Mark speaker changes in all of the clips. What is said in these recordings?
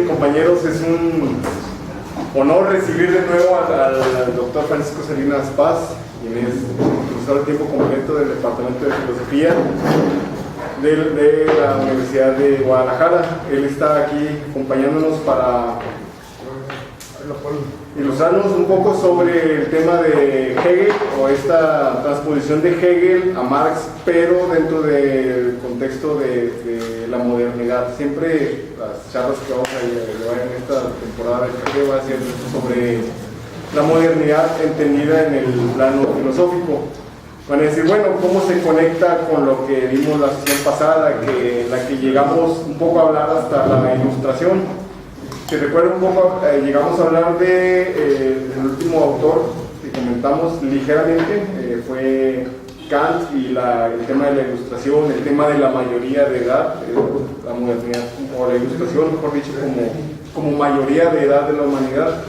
Speaker 1: Compañeros, es un honor recibir de nuevo al doctor Francisco Salinas Paz, quien es profesor de tiempo completo del Departamento de Filosofía de la Universidad de Guadalajara. Él está aquí acompañándonos para ilustrarnos un poco sobre el tema de Hegel, o esta transposición de Hegel a Marx, pero dentro del contexto de la modernidad. Siempre las charlas que vamos a llevar en esta temporada del café va a ser sobre la modernidad entendida en el plano filosófico. Van a decir, bueno, ¿cómo se conecta con lo que vimos la sesión pasada, en la que llegamos un poco a hablar hasta la Ilustración? Si recuerdan un poco, llegamos a hablar del último autor que comentamos ligeramente, fue Kant, y el tema de la Ilustración, el tema de la mayoría de edad, la modernidad, o la Ilustración, mejor dicho, como mayoría de edad de la humanidad.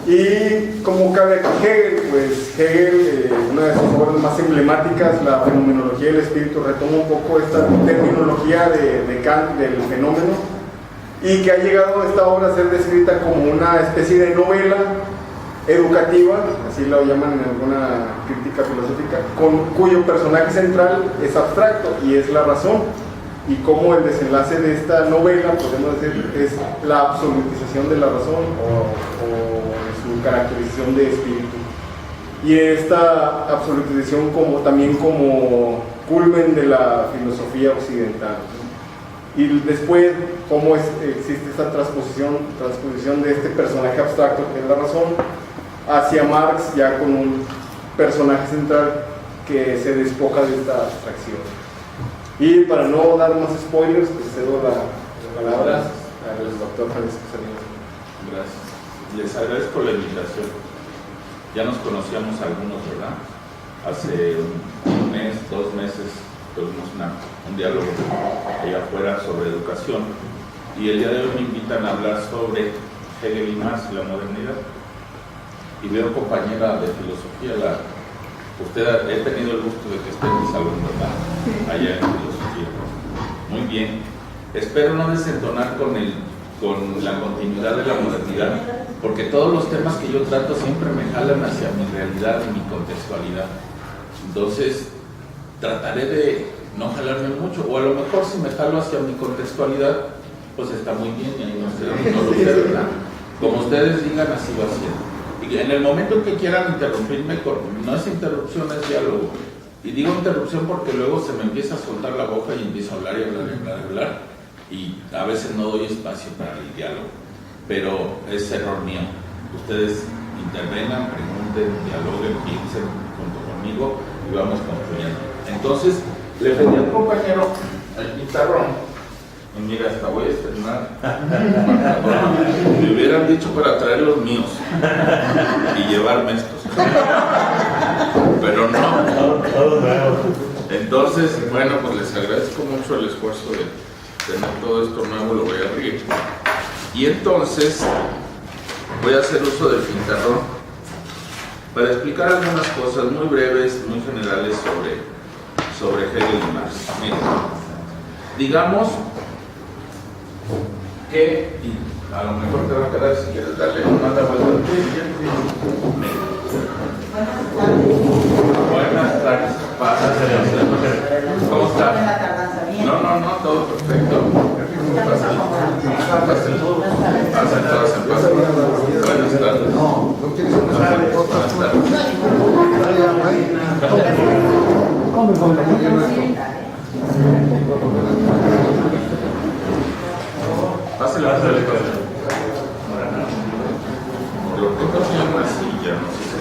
Speaker 1: Y como cabe aquí Hegel, pues Hegel, una de sus obras más emblemáticas, la fenomenología del espíritu, retoma un poco esta terminología de Kant, del fenómeno, y que ha llegado esta obra a ser descrita como una especie de novela educativa, así lo llaman en alguna crítica filosófica, cuyo personaje central es abstracto y es la razón, y como el desenlace de esta novela, podemos decir, es la absolutización de la razón o su caracterización de espíritu. Y esta absolutización también como culmen de la filosofía occidental. Y después, cómo existe esta transposición de este personaje abstracto, que es la razón, hacia Marx, ya con un personaje central que se despoja de esta abstracción. Y para no dar más spoilers, pues cedo la palabra al doctor Francisco Salinas.
Speaker 2: Gracias. Les agradezco la invitación. Ya nos conocíamos algunos, ¿verdad? Hace un mes, 2 meses, tuvimos un diálogo allá afuera sobre educación, y el día de hoy me invitan a hablar sobre Hegel y Marx y la modernidad. Y veo compañera de filosofía, he tenido el gusto de que esté en mi salón, ¿verdad? Allá en filosofía. Muy bien. Espero no desentonar con la continuidad de la modernidad, porque todos los temas que yo trato siempre me jalan hacia mi realidad y mi contextualidad. Entonces, trataré de no jalarme mucho, o a lo mejor si me jalo hacia mi contextualidad, pues está muy bien, y ahí no sé, ¿verdad? Como ustedes digan, así va siendo. Y en el momento en que quieran interrumpirme, no es interrupción, es diálogo. Y digo interrupción porque luego se me empieza a soltar la boca y empiezo a hablar y hablar y hablar y hablar, y a veces no doy espacio para el diálogo, pero es error mío. Ustedes intervengan, pregunten, dialoguen, piensen junto conmigo y vamos construyendo. Entonces, le pedí al compañero el pizarrón, y mira, hasta voy a estrenar. Me hubieran dicho para traer los míos y llevarme estos, pero no. Entonces, bueno, pues les agradezco mucho el esfuerzo de tener todo esto nuevo, lo voy a abrir. Y entonces voy a hacer uso del pizarrón para explicar algunas cosas muy breves, muy generales sobre Hegel y Marx. Miren, digamos que, y a lo mejor te va a quedar si quieres darle una vuelta. Buenas tardes. ¿Cómo está? No, todo perfecto. Pasen todas en paz. Buenas tardes. Pásale. Lo que pasa es una silla, no sé si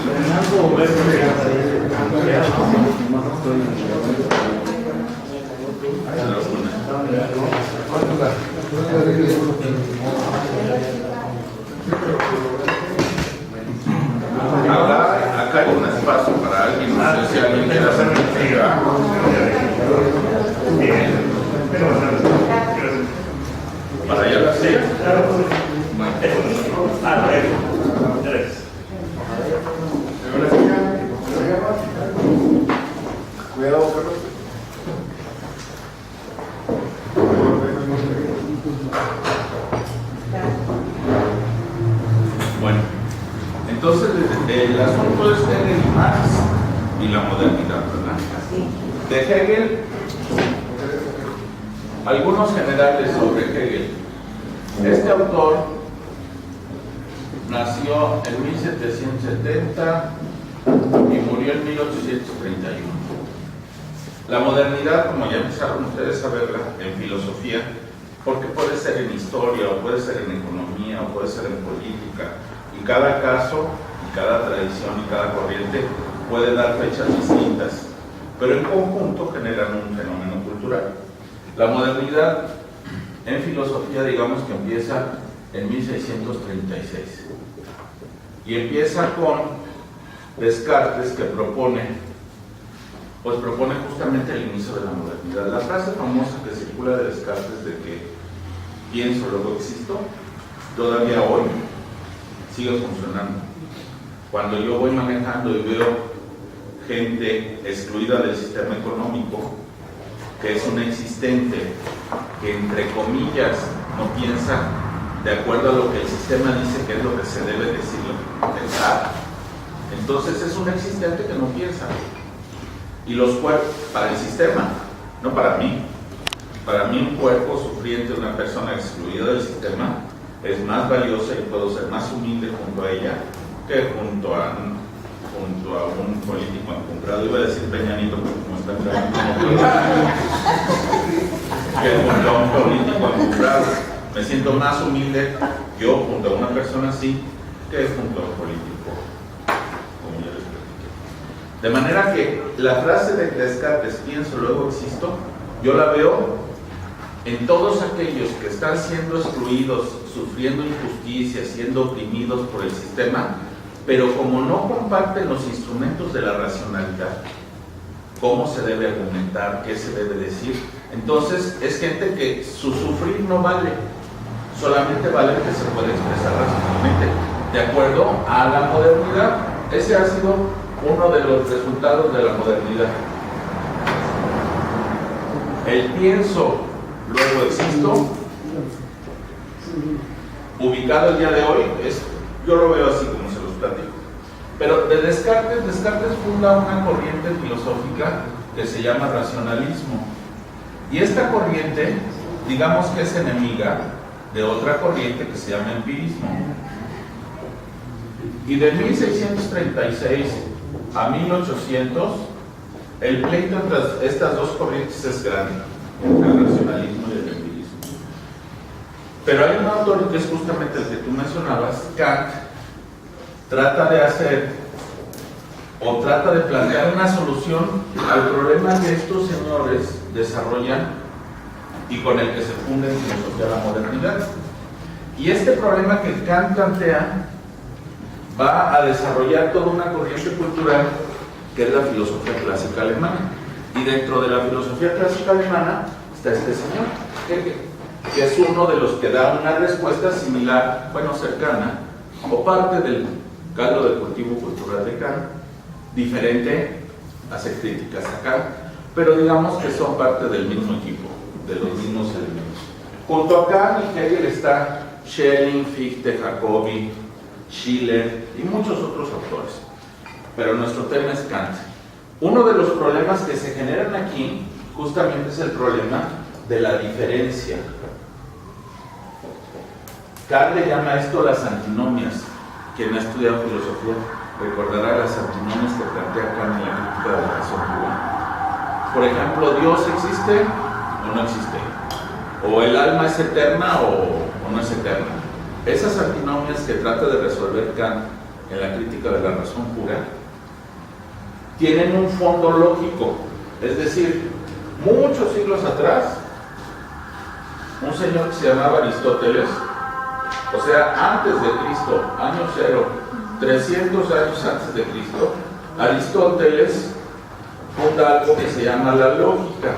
Speaker 2: Entonces, el asunto es Hegel y Marx y la modernidad, ¿verdad? De Hegel, algunos generales sobre Hegel. Este autor nació en 1770 y murió en 1831. La modernidad, como ya empezaron ustedes a verla en filosofía, porque puede ser en historia, o puede ser en economía, o puede ser en política, y cada caso, y cada tradición, y cada corriente puede dar fechas distintas, pero en conjunto generan un fenómeno cultural. La modernidad en filosofía, digamos que empieza en 1636, y empieza con Descartes, que propone justamente el inicio de la modernidad. La frase famosa que circula de Descartes de que pienso, luego existo, todavía hoy sigue funcionando. Cuando yo voy manejando y veo gente excluida del sistema económico, que es un existente, que entre comillas no piensa de acuerdo a lo que el sistema dice que es lo que se debe decir, pensar, entonces es un existente que no piensa. Y los cuerpos, para el sistema, no para mí. Para mí un cuerpo sufriente, una persona excluida del sistema, es más valiosa y puedo ser más humilde junto a ella que junto a un político encumbrado. Iba a decir Peña Nieto, porque como está que junto a un político encumbrado. Me siento más humilde yo junto a una persona así que junto a un político, como ya les platiqué. De manera que la frase de Descartes, pienso, luego existo, yo la veo en todos aquellos que están siendo excluidos, sufriendo injusticias, siendo oprimidos por el sistema, pero como no comparten los instrumentos de la racionalidad, cómo se debe argumentar, qué se debe decir, entonces es gente que su sufrir no vale, solamente vale que se puede expresar racionalmente. De acuerdo a la modernidad, ese ha sido uno de los resultados de la modernidad. El pienso, luego existo, ubicado el día de hoy, yo lo veo así como se los platico. Pero de Descartes funda una corriente filosófica que se llama racionalismo. Y esta corriente, digamos que es enemiga de otra corriente que se llama empirismo. Y de 1636 a 1800, el pleito entre estas dos corrientes es grande, entre el racionalismo y el empirismo. Pero hay un autor que es justamente el que tú mencionabas, Kant, trata de plantear una solución al problema que estos señores desarrollan y con el que se funda en filosofía la modernidad. Y este problema que Kant plantea va a desarrollar toda una corriente cultural que es la filosofía clásica alemana. Y dentro de la filosofía clásica alemana está este señor, Hegel, que es uno de los que da una respuesta similar, bueno, cercana, o parte del caldo de cultivo cultural de Kant, diferente, hace críticas acá, pero digamos que son parte del mismo equipo, de los mismos elementos. Junto a Kant y Hegel está Schelling, Fichte, Jacobi, Schiller y muchos otros autores. Pero nuestro tema es Kant. Uno de los problemas que se generan aquí justamente es el problema de la diferencia. Kant le llama a esto las antinomias. Quien ha estudiado filosofía recordará las antinomias que plantea Kant en la crítica de la razón pura. Por ejemplo, ¿Dios existe o no existe? ¿O el alma es eterna o no es eterna? Esas antinomias que trata de resolver Kant en la crítica de la razón pura tienen un fondo lógico. Es decir, muchos siglos atrás, un señor que se llamaba Aristóteles, o sea, antes de Cristo, año cero, 300 años antes de Cristo, Aristóteles funda algo que se llama la lógica.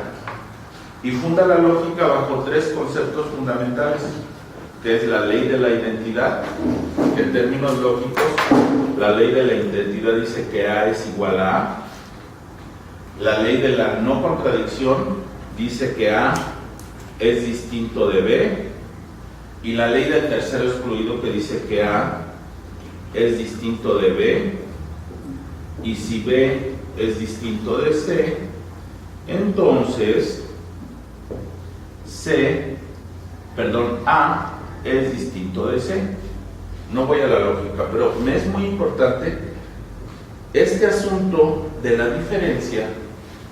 Speaker 2: Y funda la lógica bajo tres conceptos fundamentales, que es la ley de la identidad, que en términos lógicos, la ley de la identidad dice que A es igual a A. La ley de la no contradicción dice que A es distinto de B. Y la ley del tercero excluido que dice que A es distinto de B, y si B es distinto de C, entonces A es distinto de C. No voy a la lógica, pero me es muy importante este asunto de la diferencia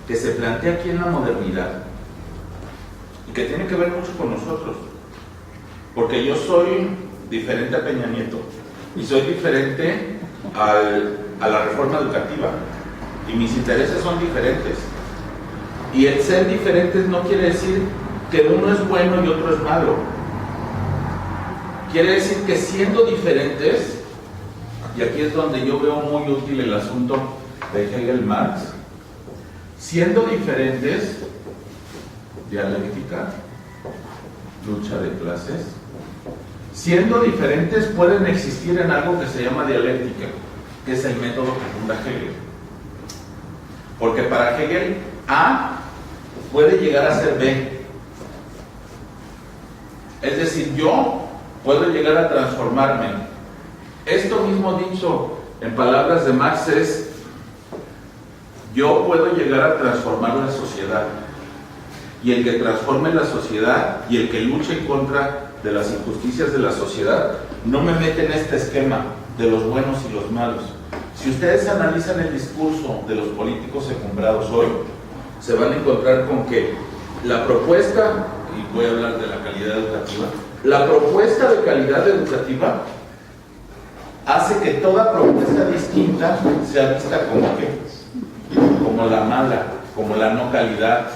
Speaker 2: que se plantea aquí en la modernidad y que tiene que ver mucho con nosotros, porque yo soy diferente a Peña Nieto y soy diferente a la reforma educativa y mis intereses son diferentes, y el ser diferentes no quiere decir que uno es bueno y otro es malo. Quiere decir que siendo diferentes, y aquí es donde yo veo muy útil el asunto de Hegel Marx, siendo diferentes, dialéctica, lucha de clases, siendo diferentes pueden existir en algo que se llama dialéctica, que es el método que funda Hegel. Porque para Hegel, A puede llegar a ser B. Es decir, yo puedo llegar a transformarme. Esto mismo dicho en palabras de Marx es: yo puedo llegar a transformar la sociedad, y el que transforme la sociedad y el que luche en contra de las injusticias de la sociedad no me mete en este esquema de los buenos y los malos. Si ustedes analizan el discurso de los políticos encumbrados hoy, se van a encontrar con que la propuesta, y voy a hablar de la calidad educativa, la propuesta de calidad educativa hace que toda propuesta distinta sea vista como ¿qué? Como la mala, como la no calidad,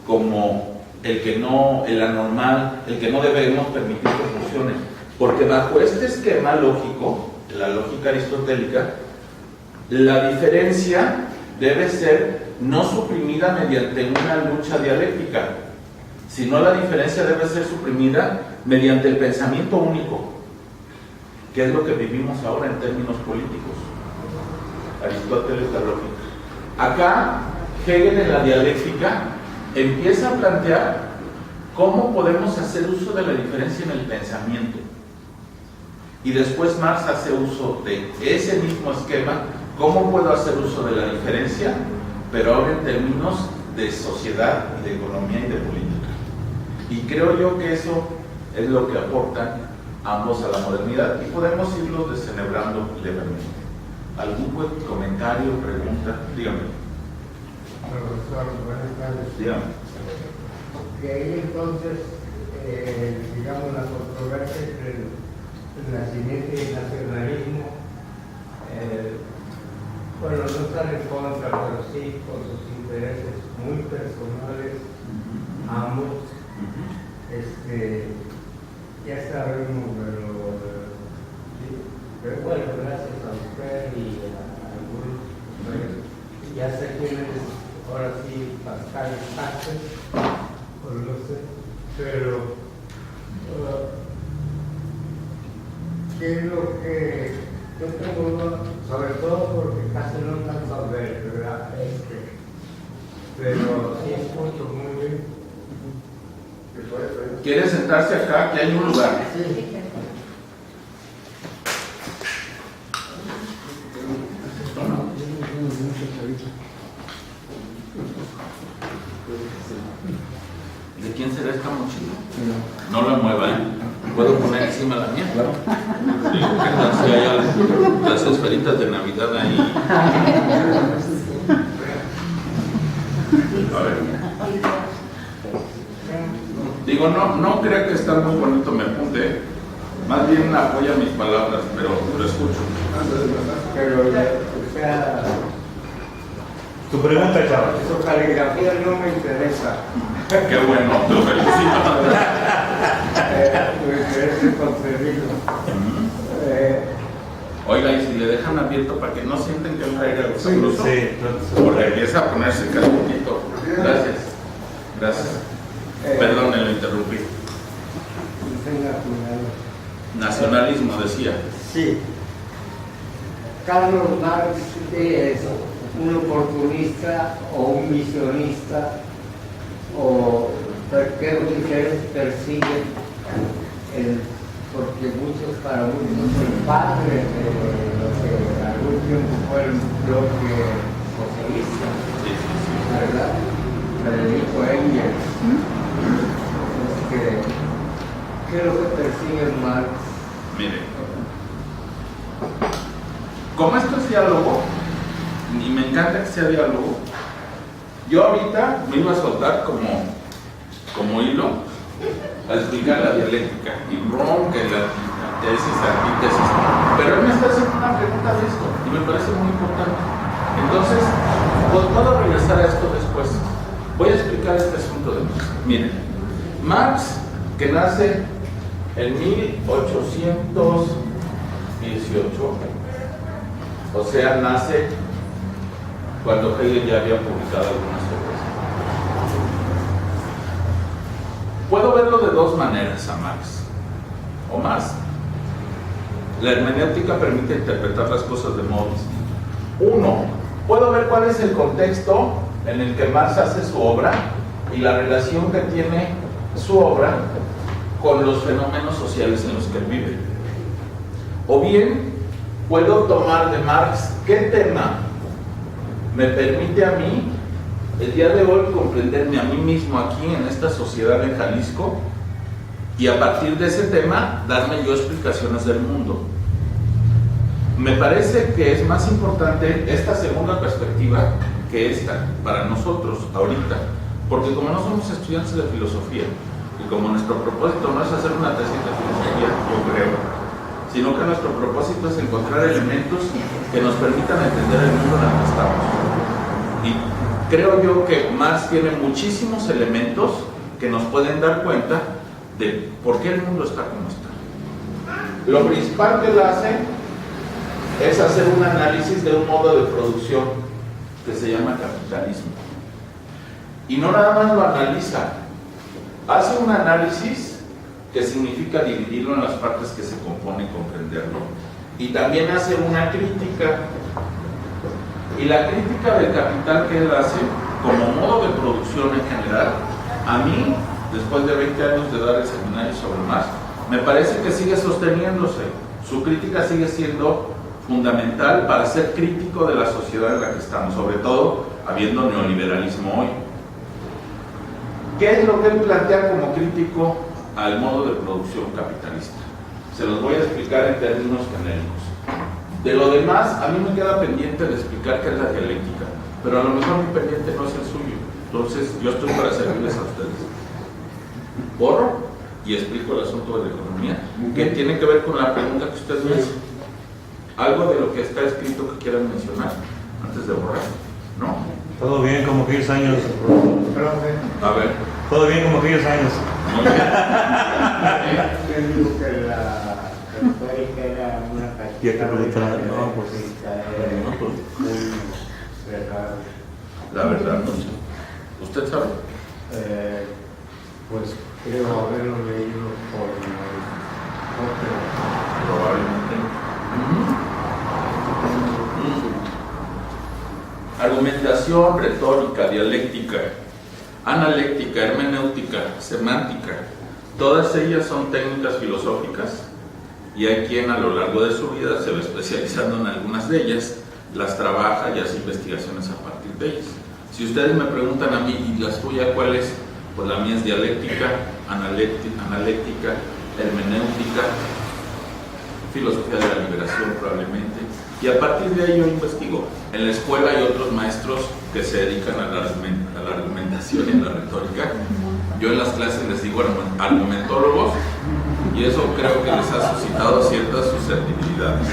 Speaker 2: como el anormal, el que no debemos permitir que funcione. Porque bajo este esquema lógico, la lógica aristotélica, la diferencia debe ser no suprimida mediante una lucha dialéctica, sino la diferencia debe ser suprimida mediante el pensamiento único, que es lo que vivimos ahora en términos políticos. Aristóteles, la lógica. Acá, Hegel en la dialéctica empieza a plantear cómo podemos hacer uso de la diferencia en el pensamiento. Y después Marx hace uso de ese mismo esquema, cómo puedo hacer uso de la diferencia, pero ahora en términos de sociedad y de economía y de política. Y creo yo que eso es lo que aportan ambos a la modernidad, y podemos irlos descerebrando levemente. ¿Algún buen comentario, pregunta? Dígame.
Speaker 3: Profesor, buenas tardes.
Speaker 2: Dígame.
Speaker 3: Que ahí entonces, digamos, la controversia entre el nacimiento y el nacionalismo, bueno, no están en contra, pero sí con sus intereses muy personales, ambos. Ya sabemos, pero bueno, gracias a usted y a algunos, ya sé quién es, ahora sí, Pascal Sánchez, o no sé, pero ¿qué es lo que yo tengo, sobre todo porque casi no alcanzo a ver, ¿verdad? Pero sí escucho muy bien.
Speaker 2: ¿Quiere sentarse acá? Que hay un lugar.
Speaker 3: Sí.
Speaker 2: ¿De quién será esta mochila? No la mueva, ¿eh? ¿Puedo poner encima la mía? Claro. Sí, ¿qué tal si hay las esferitas de Navidad ahí? A ver. Digo, no crea que está muy bonito mi apunte, más bien apoya mis palabras, pero lo escucho.
Speaker 3: Pero, o sea,
Speaker 4: Tu pregunta, chaval.
Speaker 3: su caligrafía no me interesa.
Speaker 2: Qué bueno, te lo felicito.
Speaker 3: Me interesa concederlo.
Speaker 2: Oiga, y si le dejan abierto para que no sienten que el aire es incluso,
Speaker 4: Sí,
Speaker 2: porque empieza a ponerse calientito. Gracias. Gracias. Perdón, lo interrumpí. Nacionalismo, decía.
Speaker 3: Sí. Carlos Marx es un oportunista o un visionista, o qué ustedes persiguen porque para muchos el padre de lo que algún tiempo fue el bloque socialista, ¿verdad? Federico Engels. ¿Qué es lo que persigue Marx?
Speaker 2: Mire, como esto es diálogo, y me encanta que sea diálogo, yo ahorita me iba a soltar como hilo a explicar la dialéctica y que la tesis, la antítesis, pero él me está haciendo una pregunta de esto y me parece muy importante. Entonces, pues puedo regresar a esto después. Voy a explicar este asunto de Marx. Miren, Marx, que nace en 1818, o sea, nace cuando Hegel ya había publicado algunas obras. Puedo verlo de dos maneras a Marx, o más. La hermenéutica permite interpretar las cosas de modo distinto. Uno, puedo ver cuál es el contexto en el que Marx hace su obra y la relación que tiene su obra con los fenómenos sociales en los que él vive. O bien, puedo tomar de Marx qué tema me permite a mí, el día de hoy, comprenderme a mí mismo aquí en esta sociedad en Jalisco y a partir de ese tema darme yo explicaciones del mundo. Me parece que es más importante esta segunda perspectiva que esta para nosotros ahorita, porque como no somos estudiantes de filosofía y como nuestro propósito no es hacer una tesis de filosofía, yo creo, sino que nuestro propósito es encontrar elementos que nos permitan entender el mundo en el que estamos. Y creo yo que Marx tiene muchísimos elementos que nos pueden dar cuenta de por qué el mundo está como está. Lo principal que él hace es hacer un análisis de un modo de producción que se llama capitalismo. Y no nada más lo analiza, hace un análisis que significa dividirlo en las partes que se componen y comprenderlo. Y también hace una crítica. Y la crítica del capital que él hace, como modo de producción en general, a mí, después de 20 años de dar el seminario sobre Marx, me parece que sigue sosteniéndose. Su crítica sigue siendo fundamental para ser crítico de la sociedad en la que estamos, sobre todo habiendo neoliberalismo hoy. ¿Qué es lo que él plantea como crítico al modo de producción capitalista? Se los voy a explicar en términos genéricos. De lo demás, a mí me queda pendiente de explicar qué es la dialéctica, pero a lo mejor mi pendiente no es el suyo. Entonces, yo estoy para servirles a ustedes. Borro y explico el asunto de la economía, que tiene que ver con la pregunta que usted me hizo. Algo de lo que está escrito que quieran mencionar antes de borrar, ¿no?
Speaker 4: Todo bien como aquellos años.
Speaker 2: A ver.
Speaker 4: Todo bien como aquellos años.
Speaker 2: Muy bien.
Speaker 3: Yo digo que la retórica era una
Speaker 4: Y hay que preguntar, no, pues.
Speaker 3: muy cerrada.
Speaker 2: La verdad, no sé. ¿Usted sabe?
Speaker 3: Pues creo haberlo leído por otro.
Speaker 2: Probablemente. Argumentación, retórica, dialéctica, analéctica, hermenéutica, semántica, todas ellas son técnicas filosóficas y hay quien a lo largo de su vida se va especializando en algunas de ellas, las trabaja y hace investigaciones a partir de ellas. Si ustedes me preguntan a mí, ¿y la suya cuál es? Pues la mía es dialéctica, analéctica, hermenéutica, filosofía de la liberación probablemente, y a partir de ahí yo investigo. En la escuela hay otros maestros que se dedican a la argumentación y a la retórica. Yo en las clases les digo argumentólogos, y eso creo que les ha suscitado ciertas susceptibilidades.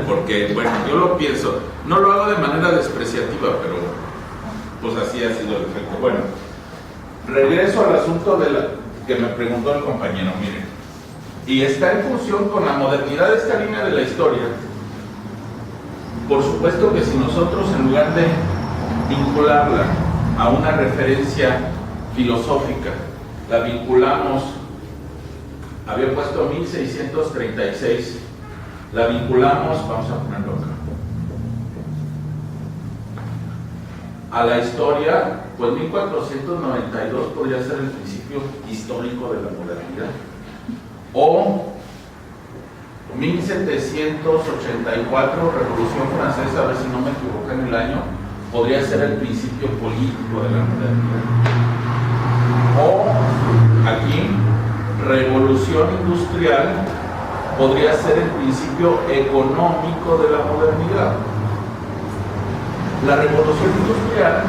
Speaker 2: Porque, bueno, yo lo pienso, no lo hago de manera despreciativa, pero pues así ha sido el efecto. Bueno, regreso al asunto que me preguntó el compañero, miren. Y está en función con la modernidad de esta línea de la historia. Por supuesto que si nosotros, en lugar de vincularla a una referencia filosófica, la vinculamos, había puesto 1636, la vinculamos, vamos a ponerlo acá, a la historia, pues 1492 podría ser el principio histórico de la modernidad. O 1784, Revolución Francesa, a ver si no me equivoco en el año, podría ser el principio político de la modernidad. O aquí, Revolución Industrial, podría ser el principio económico de la modernidad. La Revolución Industrial,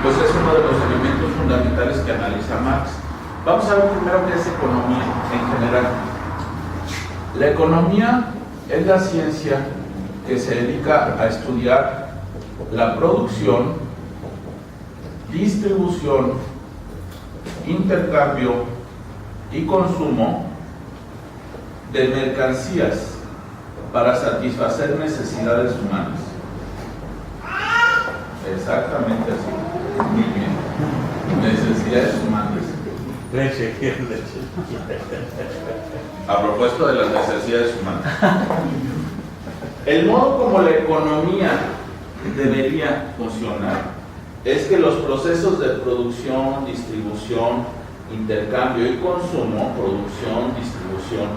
Speaker 2: pues es uno de los elementos fundamentales que analiza Marx. Vamos a ver primero qué es economía en general. La economía es la ciencia que se dedica a estudiar la producción, distribución, intercambio y consumo de mercancías para satisfacer necesidades humanas. Exactamente así. Muy bien. Necesidades humanas.
Speaker 4: Leche, leche.
Speaker 2: A propósito de las necesidades humanas. El modo como la economía debería funcionar es que los procesos de producción, distribución, intercambio y consumo, producción, distribución,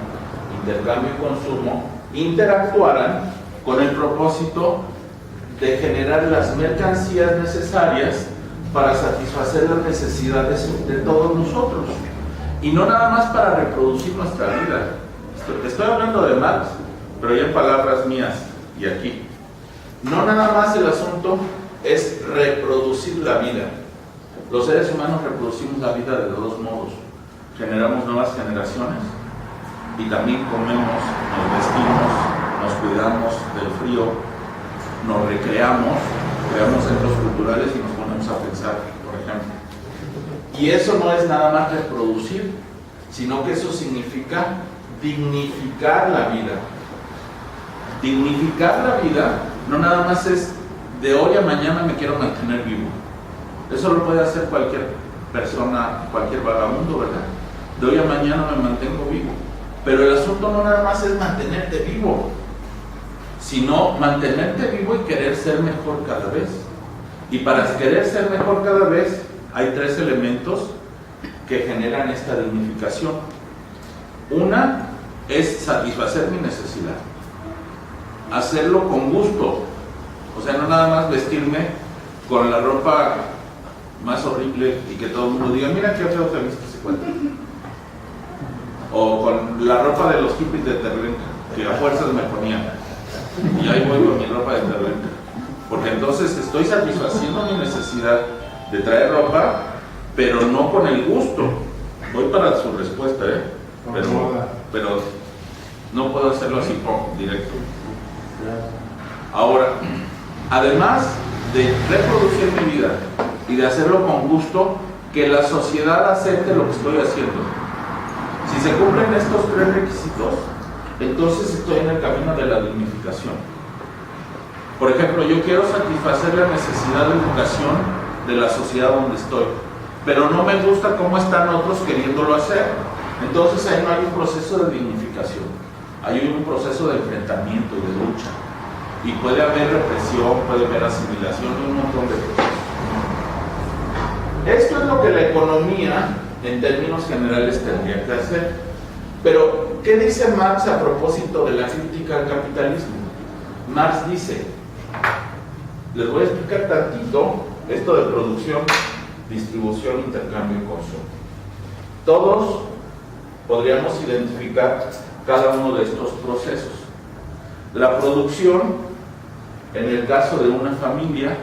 Speaker 2: intercambio y consumo, interactuaran con el propósito de generar las mercancías necesarias para satisfacer las necesidades de todos nosotros, y no nada más para reproducir nuestra vida. Estoy hablando de Marx, pero ya en palabras mías y aquí. No nada más el asunto es reproducir la vida. Los seres humanos reproducimos la vida de dos modos: generamos nuevas generaciones y también comemos, nos vestimos, nos cuidamos del frío, nos recreamos, creamos centros culturales y nos ponemos a pensar, por ejemplo. Y eso no es nada más reproducir, sino que eso significa dignificar la vida. Dignificar la vida no nada más es de hoy a mañana me quiero mantener vivo. Eso lo puede hacer cualquier persona, cualquier vagabundo, ¿verdad? De hoy a mañana me mantengo vivo. Pero el asunto no nada más es mantenerte vivo, sino mantenerte vivo y querer ser mejor cada vez. Y para querer ser mejor cada vez, hay tres elementos que generan esta dignificación. Una es satisfacer mi necesidad, hacerlo con gusto, o sea, no nada más vestirme con la ropa más horrible y que todo el mundo diga, mira qué feo te viste ese cuento, o con la ropa de los hippies de Terlenca, que a fuerzas me ponían, y ahí voy con mi ropa de Terlenca, porque entonces estoy satisfaciendo mi necesidad de traer ropa, pero no con el gusto. Voy para su respuesta, pero no puedo hacerlo así directo. Ahora, además de reproducir mi vida y de hacerlo con gusto, que la sociedad acepte lo que estoy haciendo. Si se cumplen estos tres requisitos, entonces estoy en el camino de la dignificación. Por ejemplo, yo quiero satisfacer la necesidad de educación de la sociedad donde estoy, pero no me gusta cómo están otros queriéndolo hacer. Entonces ahí no hay un proceso de dignificación, hay un proceso de enfrentamiento y de lucha, y puede haber represión, puede haber asimilación y un montón de cosas. Esto es lo que la economía en términos generales tendría que hacer. Pero ¿qué dice Marx a propósito de la crítica al capitalismo? Marx dice, les voy a explicar tantito esto de producción, distribución, intercambio y consumo. Todos podríamos identificar cada uno de estos procesos. La producción, en el caso de una familia,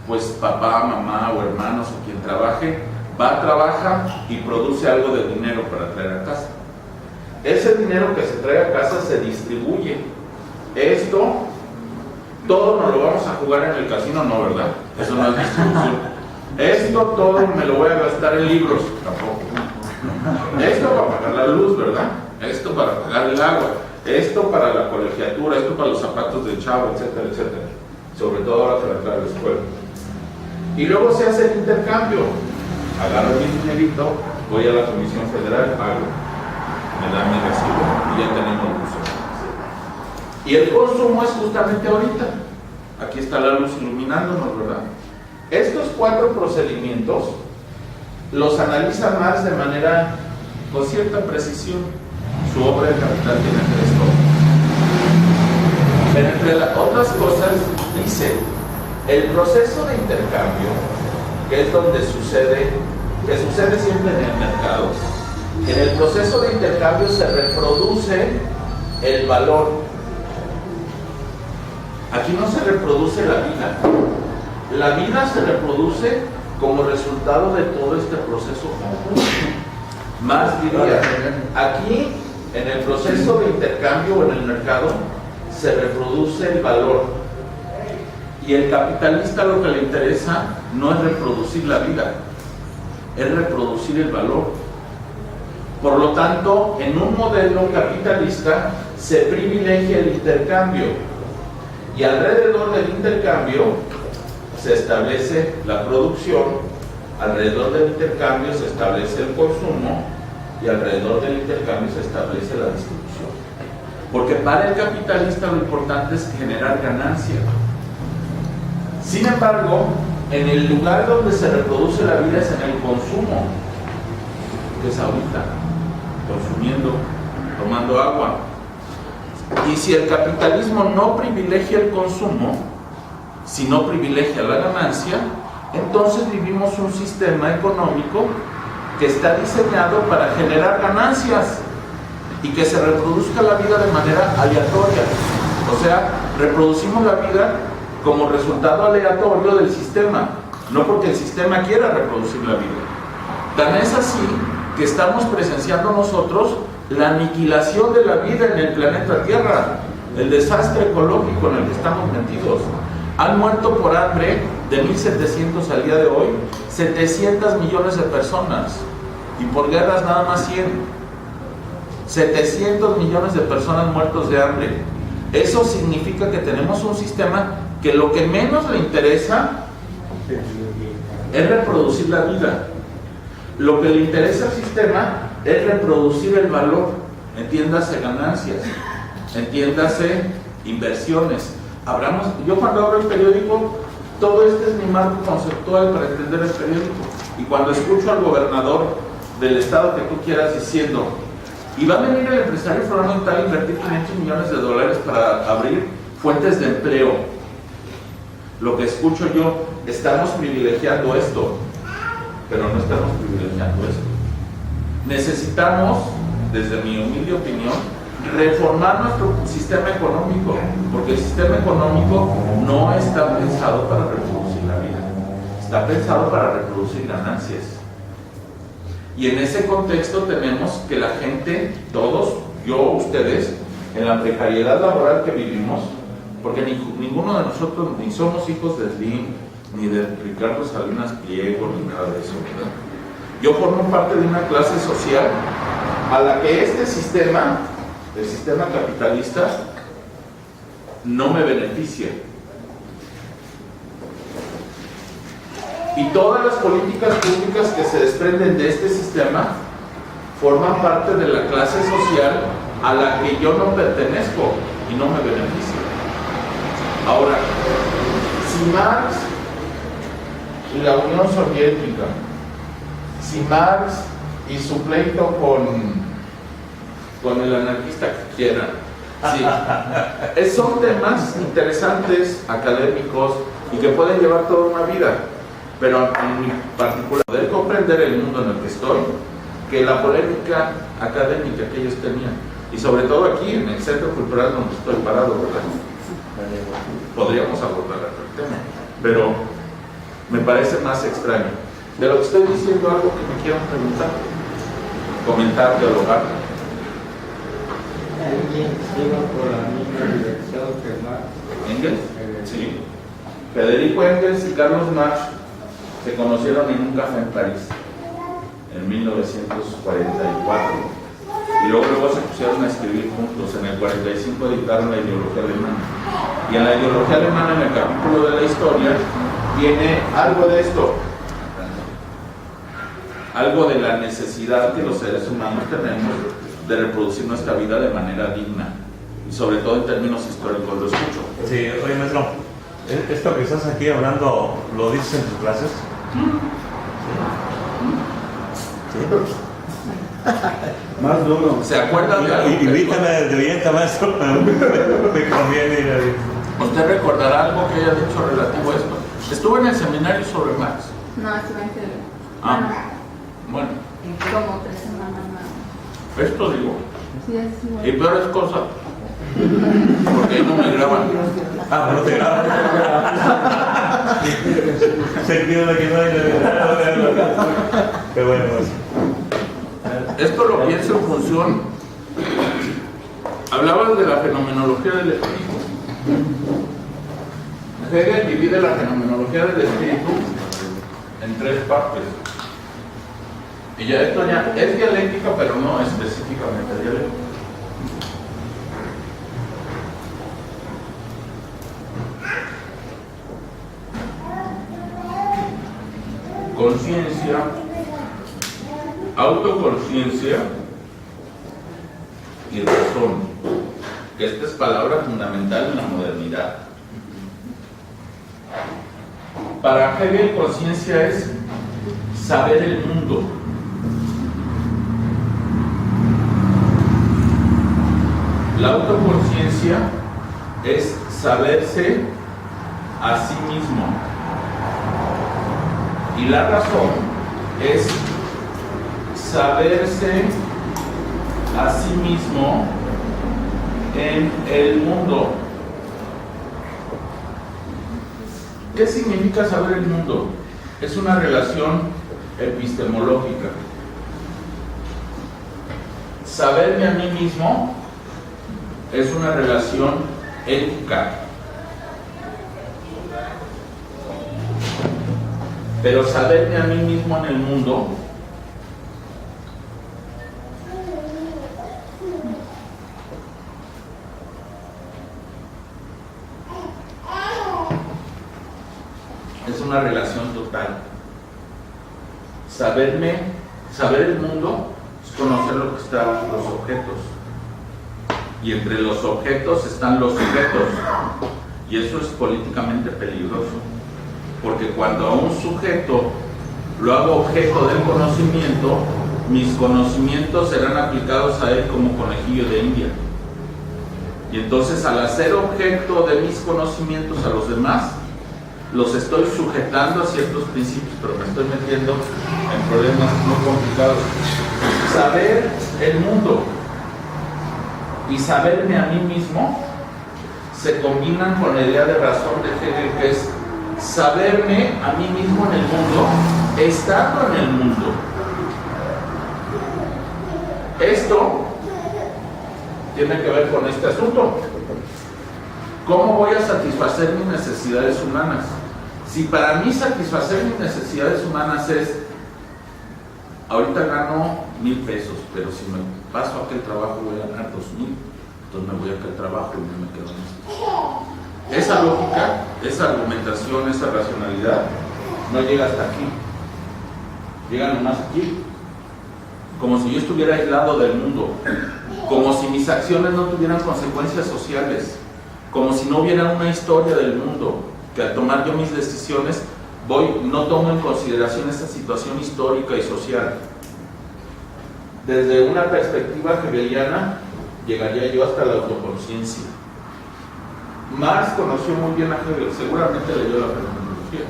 Speaker 2: pues papá, mamá o hermanos o quien trabaje, va, trabaja y produce algo de dinero para traer a casa. Ese dinero que se trae a casa se distribuye. Esto, todo nos lo vamos a jugar en el casino, no, ¿verdad? Eso no es distribución. Esto todo me lo voy a gastar en libros, tampoco. Esto para pagar la luz, ¿verdad? Esto para pagar el agua, esto para la colegiatura, esto para los zapatos del chavo, etcétera, etcétera. Sobre todo ahora para entrar a la escuela. Y luego se hace el intercambio. Agarro mi dinerito, voy a la Comisión Federal, pago, me dan mi recibo y ya tenemos luz. Y el consumo es justamente ahorita. Aquí está la luz iluminándonos, ¿verdad? Estos cuatro procedimientos los analiza Marx de manera con cierta precisión. Su obra de capital tiene 3 tomos. Pero entre las otras cosas dice, el proceso de intercambio, que es donde sucede, que sucede siempre en el mercado, en el proceso de intercambio se reproduce el valor. Aquí no se reproduce la vida. La vida se reproduce como resultado de todo este proceso. Más diría, aquí en el proceso de intercambio o en el mercado se reproduce el valor. Y el capitalista lo que le interesa no es reproducir la vida, es reproducir el valor. Por lo tanto, en un modelo capitalista se privilegia el intercambio y alrededor del intercambio se establece la producción, alrededor del intercambio se establece el consumo y alrededor del intercambio se establece la distribución. Porque para el capitalista lo importante es generar ganancia. Sin embargo, en el lugar donde se reproduce la vida es en el consumo, que es ahorita, consumiendo, tomando agua. Y si el capitalismo no privilegia el consumo, si no privilegia la ganancia, entonces vivimos un sistema económico que está diseñado para generar ganancias y que se reproduzca la vida de manera aleatoria. O sea, reproducimos la vida como resultado aleatorio del sistema, no porque el sistema quiera reproducir la vida. Tan es así que estamos presenciando nosotros la aniquilación de la vida en el planeta Tierra, el desastre ecológico en el que estamos metidos. Han muerto por hambre, de 1.700 al día de hoy, 700 millones de personas, y por guerras nada más 100. 700 millones de personas muertos de hambre. Eso significa que tenemos un sistema que lo que menos le interesa es reproducir la vida. Lo que le interesa al sistema es reproducir el valor, entiéndase ganancias, entiéndase inversiones. Yo cuando abro el periódico, todo este es mi marco conceptual para entender el periódico. Y cuando escucho al gobernador del estado que tú quieras diciendo, y va a venir el empresario fulano tal a invertir 500 millones de dólares para abrir fuentes de empleo, lo que escucho yo, estamos privilegiando esto, pero no estamos privilegiando esto. Necesitamos, desde mi humilde opinión, reformar nuestro sistema económico, porque el sistema económico no está pensado para reproducir la vida, está pensado para reproducir ganancias. Y en ese contexto tenemos que la gente, todos, yo, ustedes, en la precariedad laboral que vivimos, porque ninguno de nosotros ni somos hijos de Slim, ni de Ricardo Salinas Pliego, ni nada de eso, ¿verdad? Yo formo parte de una clase social a la que este sistema, el sistema capitalista, no me beneficia. Y todas las políticas públicas que se desprenden de este sistema forman parte de la clase social a la que yo no pertenezco y no me beneficia. Ahora, si Marx y la Unión Soviética, si Marx y su pleito con el anarquista que quieran, sí, son temas interesantes, académicos y que pueden llevar toda una vida. Pero en mi particular, poder comprender el mundo en el que estoy, que la polémica académica que ellos tenían, y sobre todo aquí en el Centro Cultural donde estoy parado, ¿verdad? Podríamos abordar el tema, pero me parece más extraño. De lo que estoy diciendo, algo que me quieran preguntar, comentar, dialogar.
Speaker 3: ¿Alguien iba por la misma dirección que Marx?
Speaker 2: ¿Engels? Sí. Federico Engels y Carlos Marx se conocieron en un café en París en 1944 y luego se pusieron a escribir juntos. En el 45 dictaron la ideología alemana, y en la ideología alemana, en el capítulo de la historia, viene algo de esto, algo de la necesidad que los seres humanos tenemos de reproducir nuestra vida de manera digna, y sobre todo en términos históricos. Lo escucho.
Speaker 4: Sí, oye, maestro, esto que estás aquí hablando, ¿lo dices en tus clases? ¿Sí?
Speaker 5: Más duro.
Speaker 2: ¿Se acuerdan de algo?
Speaker 4: Invítame de oyente, maestro. Me conviene ir ahí.
Speaker 2: ¿Usted recordará algo que haya dicho relativo a esto? Estuvo en el seminario sobre Marx.
Speaker 6: No, estuve en febrero.
Speaker 2: Bueno,
Speaker 6: Como 3 semanas más.
Speaker 2: esto digo.
Speaker 6: Sí, es igual.
Speaker 2: Y peores cosas. Porque ahí no me graban.
Speaker 4: Ah, no te grabo. Se olvida que no hay. Qué bueno.
Speaker 2: Esto lo pienso en función. Hablabas de la fenomenología del espíritu. Hegel divide la fenomenología del espíritu en 3 partes. Y ya esto ya es dialéctica, pero no específicamente dialéctica. Conciencia, autoconciencia y razón, que esta es palabra fundamental en la modernidad. Para Hegel, conciencia es saber el mundo. La autoconciencia es saberse a sí mismo. Y la razón es saberse a sí mismo en el mundo. ¿Qué significa saber el mundo? Es una relación epistemológica. Saberme a mí mismo es una relación ética. Pero saberme a mí mismo en el mundo es una relación total. Saber el mundo es conocer lo que están los objetos. Y entre los objetos están los sujetos. Y eso es políticamente peligroso. Porque cuando a un sujeto lo hago objeto del conocimiento, mis conocimientos serán aplicados a él como conejillo de India. Y entonces, al hacer objeto de mis conocimientos a los demás, los estoy sujetando a ciertos principios, pero me estoy metiendo en problemas muy complicados. Saber el mundo y saberme a mí mismo se combinan con la idea de razón de Hegel, que es saberme a mí mismo en el mundo, estando en el mundo. Esto tiene que ver con este asunto. ¿Cómo voy a satisfacer mis necesidades humanas? Si para mí satisfacer mis necesidades humanas es, ahorita gano 1,000 pesos, pero si me paso a aquel trabajo voy a ganar 2,000, entonces me voy a aquel trabajo y no me quedo en esto. Esa lógica, esa argumentación, esa racionalidad no llega hasta aquí. Llega nomás aquí. Como si yo estuviera aislado del mundo. Como si mis acciones no tuvieran consecuencias sociales. Como si no hubiera una historia del mundo. Que al tomar yo mis decisiones, no tomo en consideración esta situación histórica y social. Desde una perspectiva hegeliana, llegaría yo hasta la autoconciencia. Marx conoció muy bien a Hegel, seguramente leyó la fenomenología.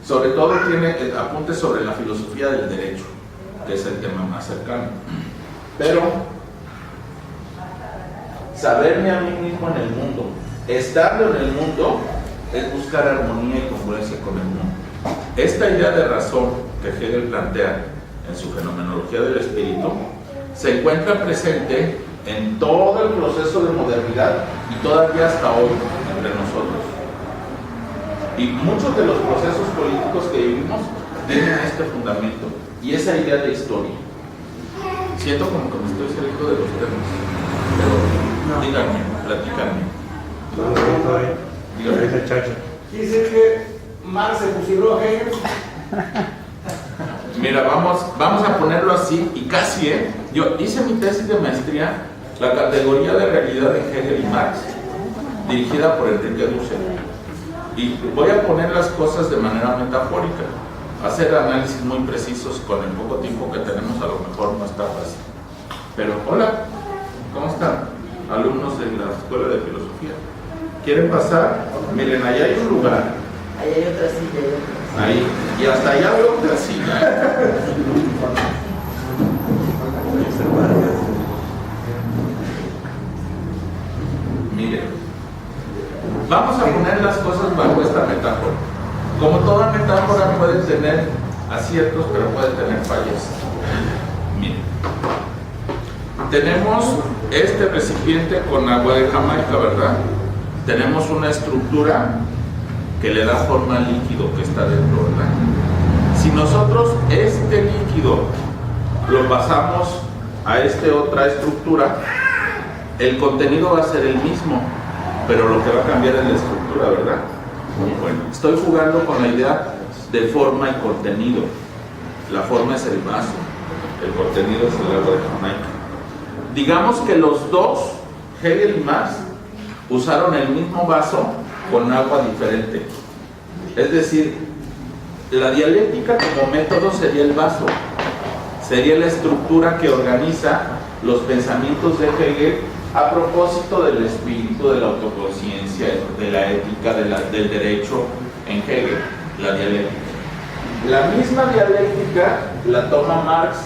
Speaker 2: Sobre todo tiene apuntes sobre la filosofía del derecho, que es el tema más cercano. Pero saberme a mí mismo en el mundo, estando en el mundo, es buscar armonía y congruencia con el mundo. Esta idea de razón que Hegel plantea en su fenomenología del espíritu se encuentra presente en todo el proceso de modernidad y todavía hasta hoy entre nosotros. Y muchos de los procesos políticos que vivimos tienen este fundamento y esa idea de historia. Siento como que me estoy saliendo de los temas, pero díganme, platícanme. Díganme.
Speaker 5: Dice que Marx se fusiló a Hegel.
Speaker 2: Mira, vamos a ponerlo así y casi, yo hice mi tesis de maestría, la categoría de realidad de Hegel y Marx, dirigida por Enrique Dussel. Y voy a poner las cosas de manera metafórica. hacer análisis muy precisos con el poco tiempo que tenemos a lo mejor no está fácil. Pero hola, ¿cómo están? Alumnos de la Escuela de Filosofía. ¿Quieren pasar? Miren, allá hay un lugar.
Speaker 7: Ahí hay otra silla.
Speaker 2: Ahí, y hasta allá veo otra silla. Miren, vamos a poner las cosas bajo esta metáfora. Como toda metáfora puede tener aciertos, pero puede tener fallas. Miren, tenemos este recipiente con agua de Jamaica, ¿verdad? Tenemos una estructura que le da forma al líquido que está dentro, ¿verdad? Si nosotros este líquido lo pasamos a esta otra estructura, el contenido va a ser el mismo, pero lo que va a cambiar es la estructura, ¿verdad? Bueno, estoy jugando con la idea de forma y contenido. La forma es el vaso, el contenido es el agua de Jamaica. Digamos que los dos, Hegel y Marx, usaron el mismo vaso con agua diferente. Es decir, la dialéctica como método sería el vaso, sería la estructura que organiza los pensamientos de Hegel a propósito del espíritu, de la autoconciencia, de la ética, del derecho en Hegel, la dialéctica. La misma dialéctica la toma Marx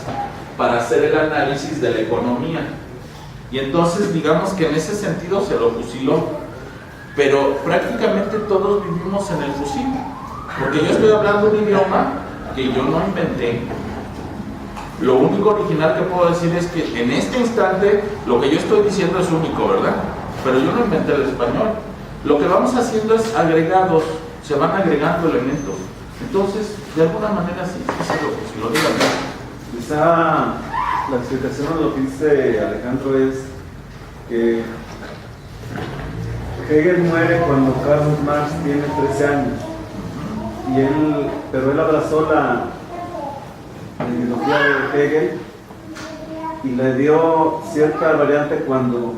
Speaker 2: para hacer el análisis de la economía. Y entonces digamos que en ese sentido se lo fusiló, pero prácticamente todos vivimos en el fusil, porque yo estoy hablando un idioma que yo no inventé. Lo único original que puedo decir es que en este instante lo que yo estoy diciendo es único, ¿verdad? Pero yo no inventé el español. Lo que vamos haciendo es agregados, se van agregando elementos. Entonces, de alguna manera sí se lo digan.
Speaker 8: Quizá la explicación a lo que dice Alejandro es que Hegel muere cuando Karl Marx tiene 13 años, pero él abrazó la ideología de Hegel y le dio cierta variante cuando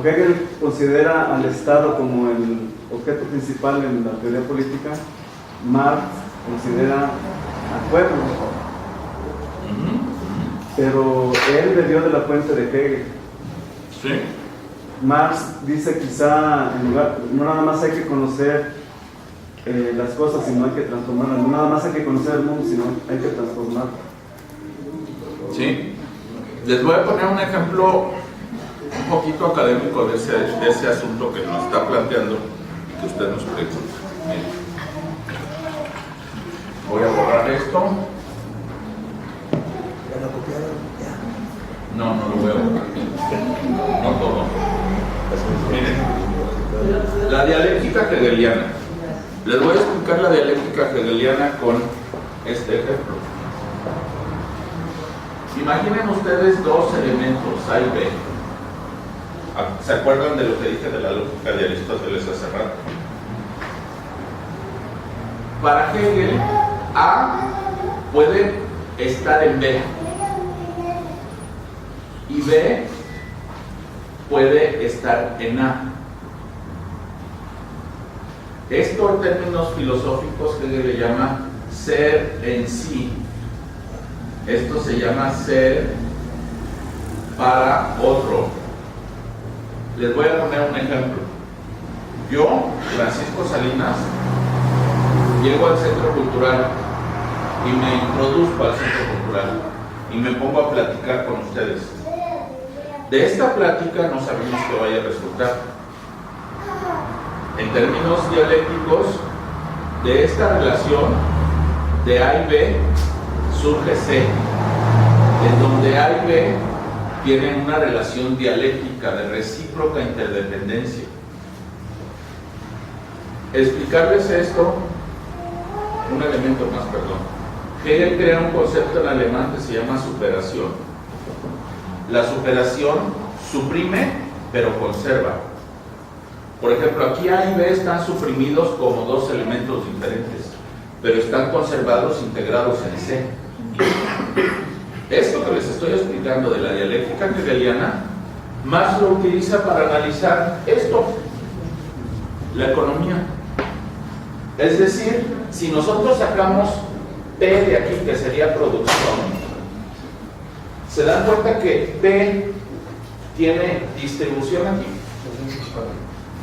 Speaker 8: Hegel considera al Estado como el objeto principal en la teoría política. Marx considera al pueblo, pero él bebió de la fuente de Hegel.
Speaker 2: ¿Sí?
Speaker 8: Marx dice quizá no nada más hay que conocer las cosas, sino hay que transformarlas. No nada más hay que conocer el mundo, sino hay que transformarlo.
Speaker 2: Sí. Les voy a poner un ejemplo un poquito académico de ese asunto que nos está planteando y que usted nos pregunta. Miren. Voy a borrar esto.
Speaker 7: ¿Ya lo copiaron? Ya.
Speaker 2: No lo voy a borrar. No todo. Miren. La dialéctica hegeliana. Les voy a explicar la dialéctica hegeliana con este ejemplo. Imaginen ustedes dos elementos, A y B. ¿Se acuerdan de lo que dije de la lógica de Aristóteles hace rato? Para Hegel, A puede estar en B y B puede estar en A. Esto en términos filosóficos Hegel le llama ser en sí. Esto se llama ser para otro. Les voy a poner un ejemplo. Yo, Francisco Salinas, llego al centro cultural y me introduzco al centro cultural y me pongo a platicar con ustedes. De esta plática no sabemos qué vaya a resultar. En términos dialécticos, de esta relación de A y B surge C, en donde A y B tienen una relación dialéctica de recíproca interdependencia. Explicarles esto, un elemento más, perdón. Hegel crea un concepto en alemán que se llama superación. La superación suprime, pero conserva. Por ejemplo, aquí A y B están suprimidos como dos elementos diferentes, pero están conservados, integrados en C. Esto que les estoy explicando de la dialéctica hegeliana, Marx lo utiliza para analizar esto, la economía. Es decir, si nosotros sacamos P de aquí, que sería producción, se dan cuenta que P tiene distribución aquí.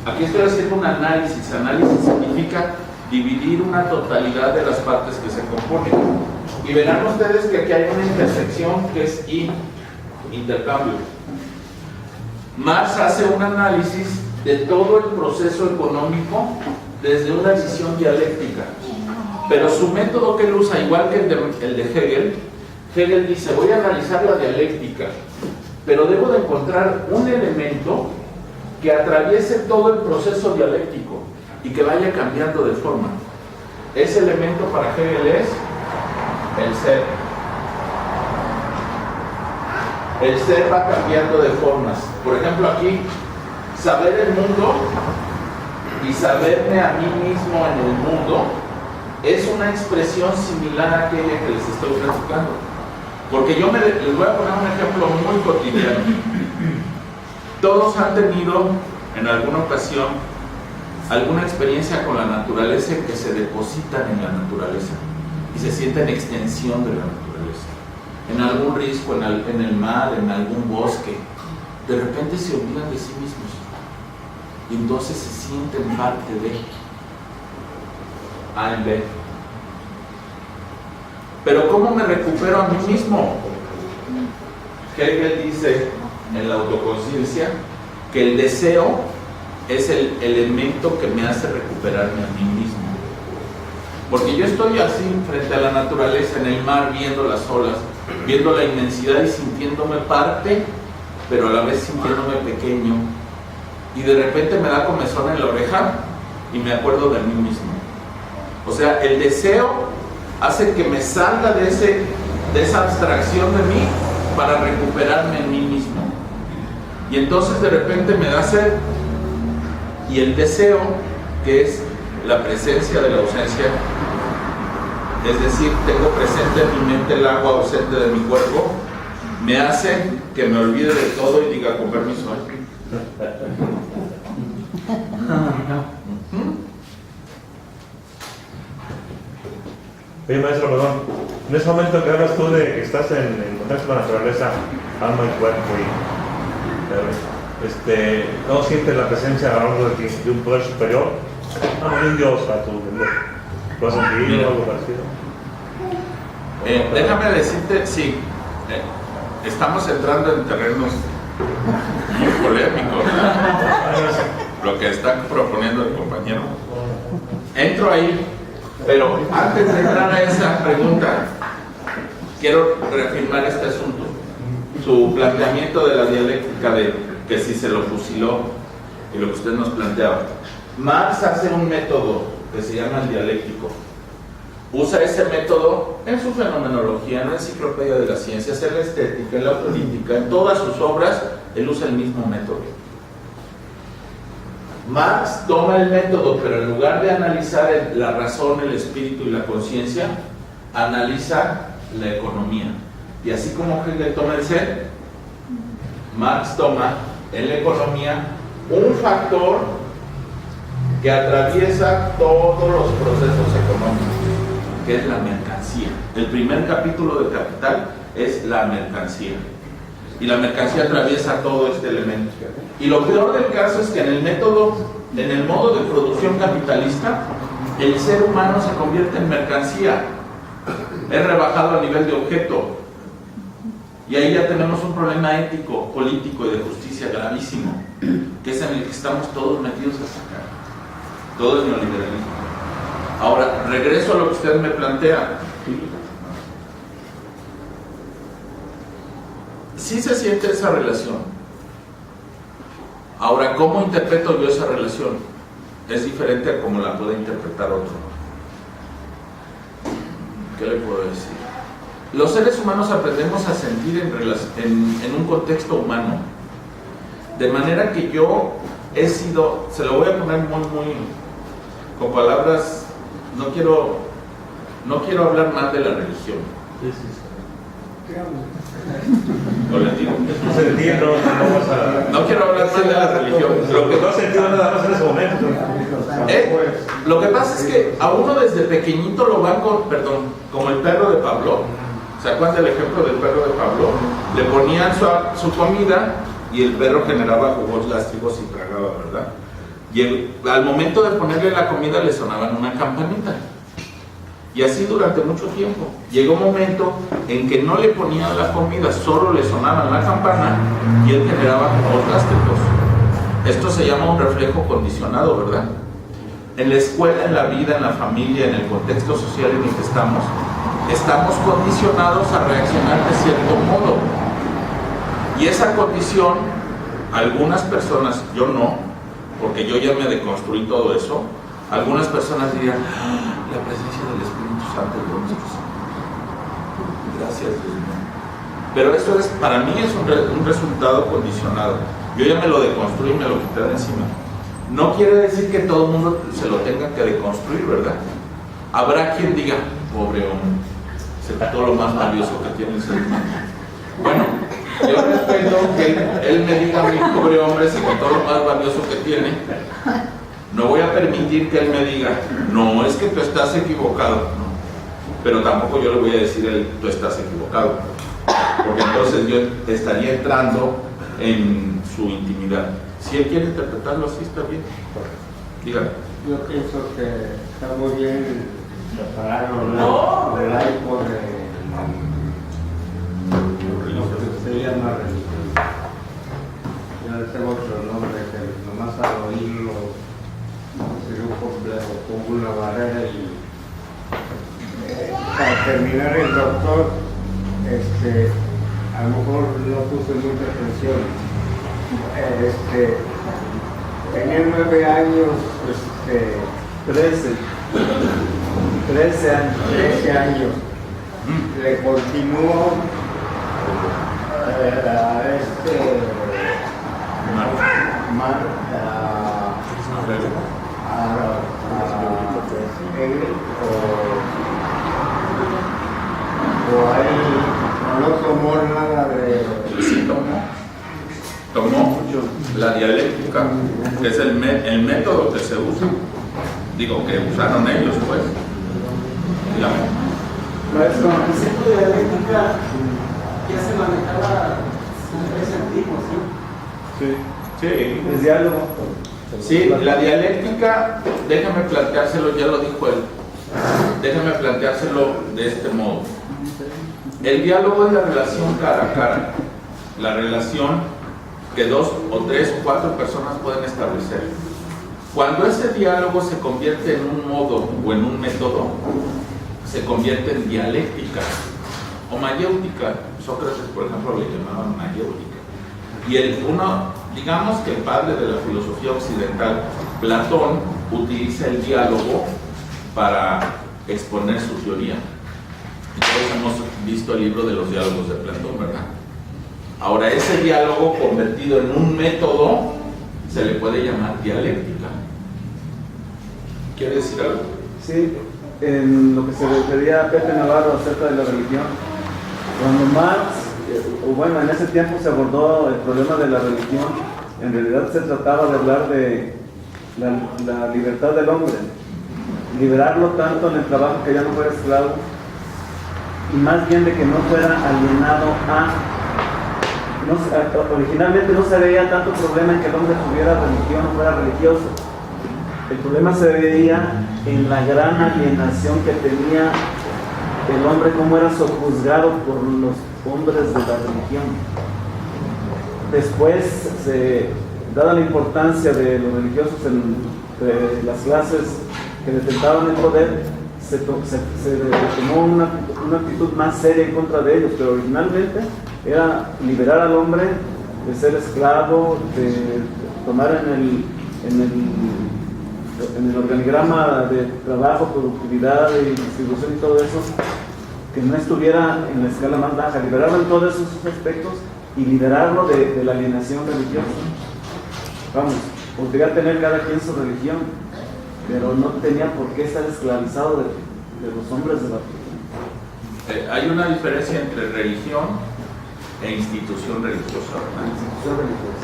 Speaker 2: Aquí estoy haciendo un análisis. Análisis significa dividir una totalidad de las partes que se componen. Y verán ustedes que aquí hay una intersección que es I, intercambio. Marx hace un análisis de todo el proceso económico desde una visión dialéctica. Pero su método que él usa, igual que el de Hegel, Hegel dice, voy a analizar la dialéctica, pero debo de encontrar un elemento que atraviese todo el proceso dialéctico y que vaya cambiando de forma. Ese elemento para Hegel es el ser. El ser va cambiando de formas. Por ejemplo, aquí, saber el mundo y saberme a mí mismo en el mundo es una expresión similar a aquella que les estoy platicando. Porque yo les voy a poner un ejemplo muy cotidiano. Todos han tenido en alguna ocasión alguna experiencia con la naturaleza en que se depositan en la naturaleza y se sienten extensión de la naturaleza. En algún risco, en el mar, en algún bosque, de repente se olvidan de sí mismos y entonces se sienten parte de A en B. Pero ¿cómo me recupero a mí mismo? Hegel dice en la autoconciencia que el deseo es el elemento que me hace recuperarme a mí mismo. Porque yo estoy así frente a la naturaleza, en el mar, viendo las olas, viendo la inmensidad y sintiéndome parte, pero a la vez sintiéndome pequeño. Y de repente me da comezón en la oreja y me acuerdo de mí mismo. O sea, el deseo hace que me salga de esa abstracción de mí para recuperarme en mí mismo. Y entonces de repente me da sed. Y el deseo, que es la presencia de la ausencia, es decir, tengo presente en mi mente el agua ausente de mi cuerpo, me hace que me olvide de todo y diga, con permiso.
Speaker 4: Oye, maestro, perdón, en ese momento que hablas tú de que estás en contacto con la naturaleza, alma y cuerpo, ¿no sientes la presencia a lo largo de un poder superior? No, un Dios a tu entender. ¿Lo has sentido o algo parecido?
Speaker 2: Déjame decirte, sí, estamos entrando en terrenos muy polémicos, ¿no? Lo que está proponiendo el compañero. Entro ahí, pero antes de entrar a esa pregunta, quiero reafirmar este asunto. Su planteamiento de la dialéctica de que si se lo fusiló y lo que usted nos planteaba. Marx hace un método que se llama el dialéctico. Usa ese método en su fenomenología, en la enciclopedia de las ciencias, en la estética, en la política, en todas sus obras, él usa el mismo método. Marx toma el método, pero en lugar de analizar la razón, el espíritu y la conciencia, analiza la economía. Y así como Hegel toma el ser, Marx toma en la economía un factor que atraviesa todos los procesos económicos, que es la mercancía. El primer capítulo de Capital es la mercancía. Y la mercancía atraviesa todo este elemento. Y lo peor del caso es que en el modo de producción capitalista, el ser humano se convierte en mercancía. Es rebajado a nivel de objeto. Y ahí ya tenemos un problema ético, político y de justicia gravísimo, que es en el que estamos todos metidos a sacar. Todo el neoliberalismo. Ahora, regreso a lo que usted me plantea. Sí se siente esa relación. Ahora, ¿cómo interpreto yo esa relación? Es diferente a cómo la puede interpretar otro. ¿Qué le puedo decir? Los seres humanos aprendemos a sentir en un contexto humano. De manera que yo he sido, se lo voy a poner muy con palabras, no quiero hablar más de la religión. No quiero hablar más de la religión. religión.
Speaker 4: No sentido nada más en ese momento.
Speaker 2: Lo que pasa es que a uno desde pequeñito lo van con, perdón, como el perro de Pablo. ¿Se acuerdan del ejemplo del perro de Pablo? Le ponían su comida y el perro generaba jugos gástricos y tragaba, ¿verdad? Y al momento de ponerle la comida le sonaban una campanita. Y así durante mucho tiempo. Llegó un momento en que no le ponían la comida, solo le sonaban la campana y él generaba jugos gástricos. Esto se llama un reflejo condicionado, ¿verdad? En la escuela, en la vida, en la familia, en el contexto social en el que estamos condicionados a reaccionar de cierto modo. Y esa condición, algunas personas, yo no, porque yo ya me deconstruí todo eso, algunas personas dirían, la presencia del Espíritu Santo de nosotros. Gracias, Dios mío. Pero eso es, para mí es un resultado condicionado. Yo ya me lo deconstruí y me lo quité de encima. No quiere decir que todo el mundo se lo tenga que deconstruir, ¿verdad? Habrá quien diga, pobre hombre, se quitó lo más valioso que tiene el ser humano. Bueno, yo respeto que él me diga, mi pobre hombre, se quitó lo más valioso que tiene. No voy a permitir que él me diga, no, es que tú estás equivocado. No. Pero tampoco yo le voy a decir a él, tú estás equivocado. Porque entonces yo estaría entrando en su intimidad. Si él quiere interpretarlo así, está bien. Dígame.
Speaker 3: Yo pienso que está muy bien separar lo laico de lo que se llama religión. Yo le tengo otro nombre que nomás al oírlo sería un complejo, pongo una barrera y para terminar el doctor, a lo mejor no puse mucha atención. Tenía 9 años, 13 años. Le continuó o ahí no tomó nada de...
Speaker 2: Sí, tomó la dialéctica, que es el método que se usa. Digo, que usaron ellos, pues. Dígame.
Speaker 5: Maestro, el concepto de dialéctica ya se manejaba en ese antiguo, ¿sí?
Speaker 2: Sí.
Speaker 8: El diálogo.
Speaker 2: Sí, la dialéctica, déjame planteárselo, ya lo dijo él. Déjame planteárselo de este modo. El diálogo es la relación cara a cara, la relación que 2 o 3 o 4 personas pueden establecer. Cuando ese diálogo se convierte en un modo o en un método, se convierte en dialéctica o mayéutica. Sócrates, por ejemplo, le llamaban mayéutica. Y digamos que el padre de la filosofía occidental, Platón, utiliza el diálogo para exponer su teoría. Y todos hemos visto el libro de los diálogos de Platón, ¿verdad? Ahora, ese diálogo convertido en un método se le puede llamar dialéctica. ¿Quiere decir algo?
Speaker 8: Sí, en lo que se refería a Pepe Navarro acerca de la religión, cuando Marx, bueno, en ese tiempo se abordó el problema de la religión, en realidad se trataba de hablar de la libertad del hombre, liberarlo tanto en el trabajo que ya no fuera esclavo, y más bien de que no fuera alienado originalmente no se veía tanto problema en que el hombre tuviera religión o fuera religioso. El problema se veía en la gran alienación que tenía el hombre, cómo era sojuzgado por los hombres de la religión. Después, dada la importancia de los religiosos entre las clases que detentaban el poder, se tomó una actitud más seria en contra de ellos, pero originalmente era liberar al hombre de ser esclavo, de tomar en el organigrama de trabajo, productividad y distribución y todo eso, que no estuviera en la escala más baja, liberarlo en todos esos aspectos y liberarlo de la alienación religiosa. Vamos, podría tener cada quien su religión, pero no tenía por qué estar esclavizado de los hombres de la religión.
Speaker 2: Hay una diferencia entre religión e institución religiosa, ¿verdad?
Speaker 8: Institución religiosa.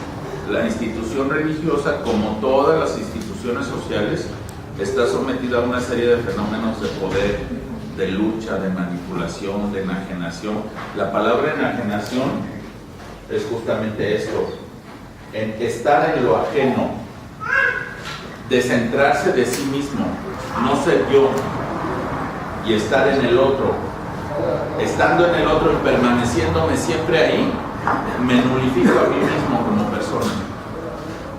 Speaker 2: la institución religiosa, como todas las instituciones sociales, está sometida a una serie de fenómenos de poder, de lucha, de manipulación, de enajenación. La palabra enajenación es justamente esto, en estar en lo ajeno, descentrarse de sí mismo, no ser yo y estar en el otro. Estando en el otro y permaneciéndome siempre ahí, me nulifico a mí mismo como persona.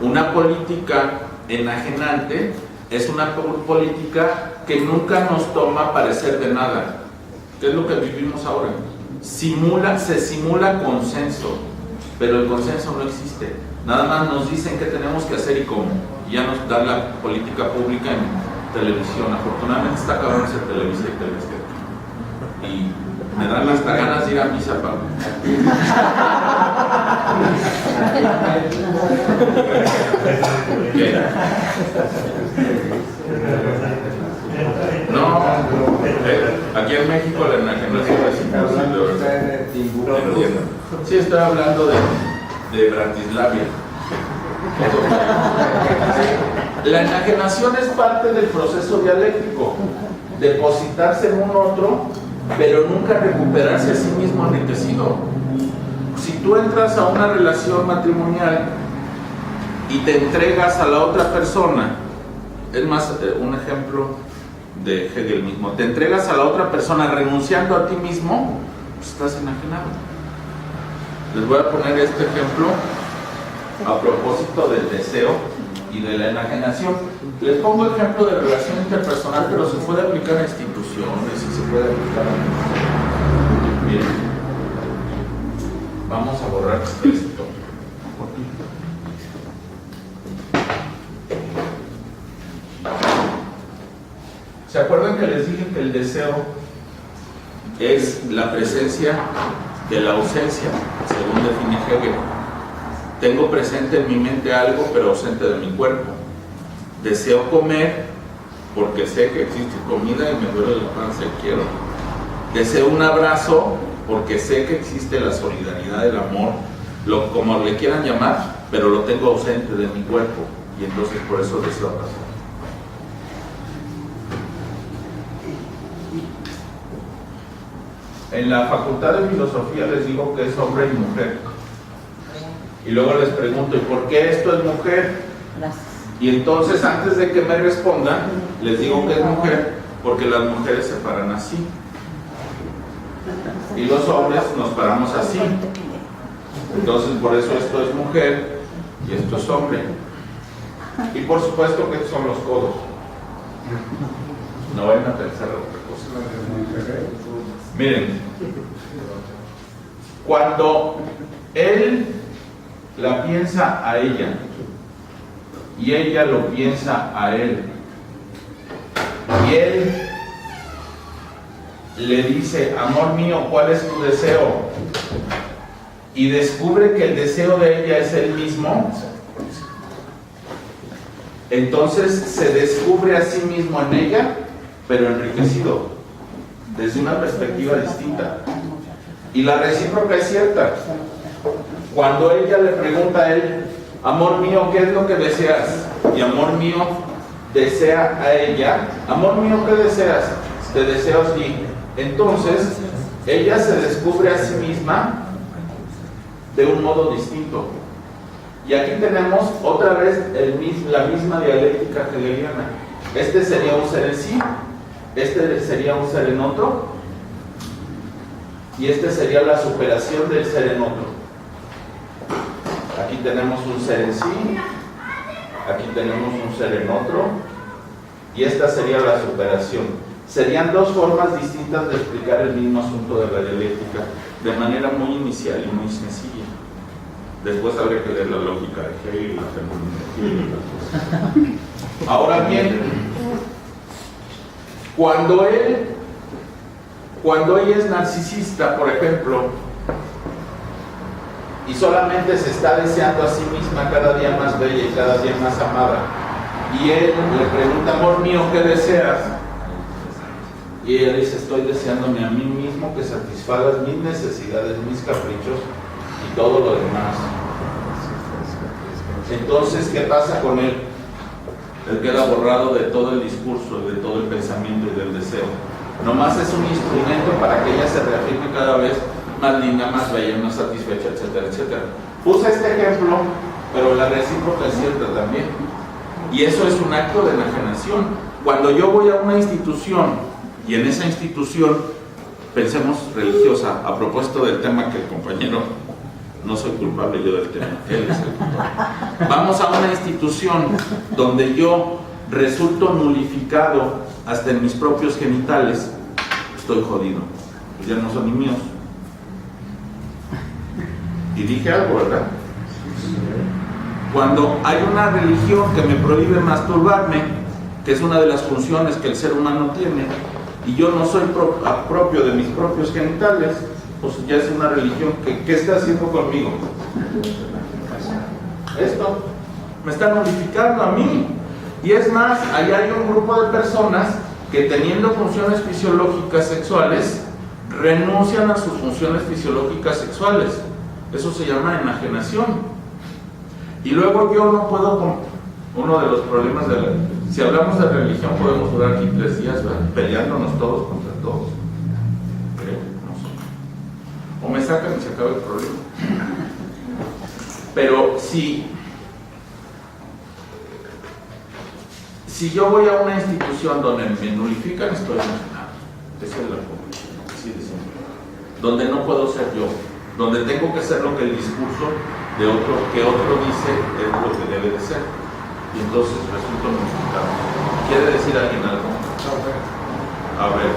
Speaker 2: Una política enajenante es una política que nunca nos toma parecer de nada, que es lo que vivimos ahora. Se simula consenso, pero el consenso no existe. Nada más nos dicen qué tenemos que hacer y cómo. Y ya nos dan la política pública en televisión. Afortunadamente está acabándose Televisa y Televisa. Y me dan hasta ganas de ir a misa, Pablo. ¿Qué? No, aquí en México la enajenación es imposible. Sí, estoy hablando de Bratislavia. La enajenación es parte del proceso dialéctico, depositarse en un otro, pero nunca recuperarse a sí mismo enriquecido. Si tú entras a una relación matrimonial y te entregas a la otra persona, es más, un ejemplo de Hegel mismo, te entregas a la otra persona renunciando a ti mismo, pues estás enajenado. Les voy a poner este ejemplo a propósito del deseo y de la enajenación. Les pongo ejemplo de relación interpersonal, pero se puede aplicar a instituciones y se puede aplicar a... Bien, vamos a borrar esto. ¿Se acuerdan que les dije que el deseo es la presencia de la ausencia, según define Hegel? Tengo presente en mi mente algo, pero ausente de mi cuerpo. Deseo comer porque sé que existe comida y me duele la panza y quiero. Deseo un abrazo porque sé que existe la solidaridad, el amor, como le quieran llamar, pero lo tengo ausente de mi cuerpo y entonces por eso deseo abrazar. En la Facultad de Filosofía les digo que es hombre y mujer. Y luego les pregunto, ¿y por qué esto es mujer?
Speaker 7: Gracias.
Speaker 2: Y entonces, antes de que me respondan, les digo que es mujer, porque las mujeres se paran así. Y los hombres nos paramos así. Entonces, por eso esto es mujer y esto es hombre. Y por supuesto que estos son los codos. No vayan a pensar otra cosa. Miren, cuando él la piensa a ella y ella lo piensa a él y él le dice, amor mío, ¿cuál es tu deseo? Y descubre que el deseo de ella es él mismo, entonces se descubre a sí mismo en ella, pero enriquecido desde una perspectiva distinta. Y la recíproca es cierta. Cuando ella le pregunta a él, amor mío, ¿qué es lo que deseas? Y amor mío desea a ella, amor mío, ¿qué deseas? Te deseo a ti. Entonces, ella se descubre a sí misma de un modo distinto. Y aquí tenemos otra vez la misma dialéctica hegeliana. Este sería un ser en sí, este sería un ser en otro, y este sería la superación del ser en otro. Aquí tenemos un ser en sí, aquí tenemos un ser en otro, y esta sería la superación. Serían dos formas distintas de explicar el mismo asunto de la dialéctica, de manera muy inicial y muy sencilla. Después habría que ver la lógica de Hegel y la fenomenología. Ahora bien, cuando ella es narcisista, por ejemplo, y solamente se está deseando a sí misma cada día más bella y cada día más amada, y él le pregunta, amor mío, ¿qué deseas? Y ella dice, estoy deseándome a mí mismo que satisfagas mis necesidades, mis caprichos y todo lo demás. Entonces, ¿qué pasa con él? Él queda borrado de todo el discurso, de todo el pensamiento y del deseo. Nomás es un instrumento para que ella se reafirme cada vez más linda, más bella, más satisfecha, etcétera, etcétera. Puse este ejemplo, pero la recíproca es cierta también. Y eso es un acto de enajenación. Cuando yo voy a una institución, y en esa institución, pensemos religiosa, a propósito del tema que el compañero, no soy culpable yo del tema, él es el culpable. Vamos a una institución donde yo resulto nulificado hasta en mis propios genitales, estoy jodido, pues ya no son ni míos. Y dije algo, ¿verdad? Cuando hay una religión que me prohíbe masturbarme, que es una de las funciones que el ser humano tiene, y yo no soy propio de mis propios genitales, pues ya es una religión que ¿qué está haciendo conmigo? Esto me está nulificando a mí. Y es más, ahí hay un grupo de personas que teniendo funciones fisiológicas sexuales renuncian a sus funciones fisiológicas sexuales. Eso se llama enajenación. Y luego yo no puedo, uno de los problemas si hablamos de religión podemos durar aquí 3 días, ¿verdad? Peleándonos todos contra todos. Creo, no sé. O me sacan y se acaba el problema. Pero si yo voy a una institución donde me nulifican, estoy enajenado. Esa es la conclusión, así de simple. Donde no puedo ser yo, donde tengo que ser lo que el discurso de otro que otro dice es lo que debe de ser, y entonces resulta nulificado. ¿Quiere decir alguien algo? A ver,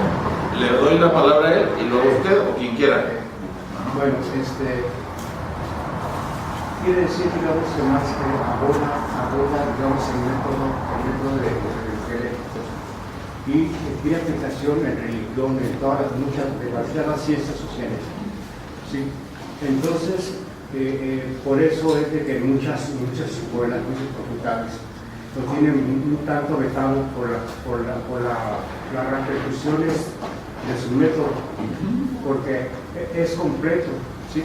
Speaker 2: le doy la palabra a él y luego usted o quien quiera.
Speaker 9: Bueno, quiere decir, digamos, que más que aborda, digamos, el método de dialécticos y tiene aplicación en religión, en todas las ciencias sociales, ¿sí? Entonces, por eso es de que muchas escuelas, muchas facultades lo tienen un tanto vetado por las repercusiones de su método, porque es completo, ¿sí?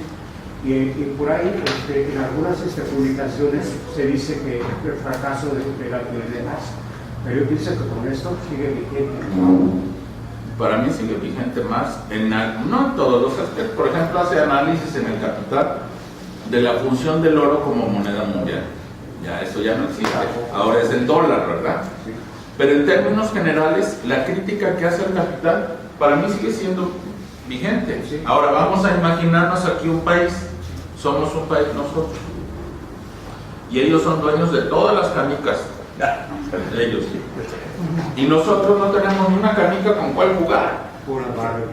Speaker 9: Y por ahí, en algunas publicaciones se dice que el fracaso de la teoría, pero yo pienso que con esto sigue vigente.
Speaker 2: Para mí sigue vigente más, no en todos los aspectos. Por ejemplo, hace análisis en el Capital de la función del oro como moneda mundial. Ya, eso ya no existe. Ahora es el dólar, ¿verdad? Pero en términos generales, la crítica que hace el Capital, para mí sigue siendo vigente. Ahora vamos a imaginarnos aquí un país. Somos un país nosotros. Y ellos son dueños de todas las canicas. Ellos sí. Y nosotros no tenemos ni una canica con cuál jugar.
Speaker 9: Pura barbaridad.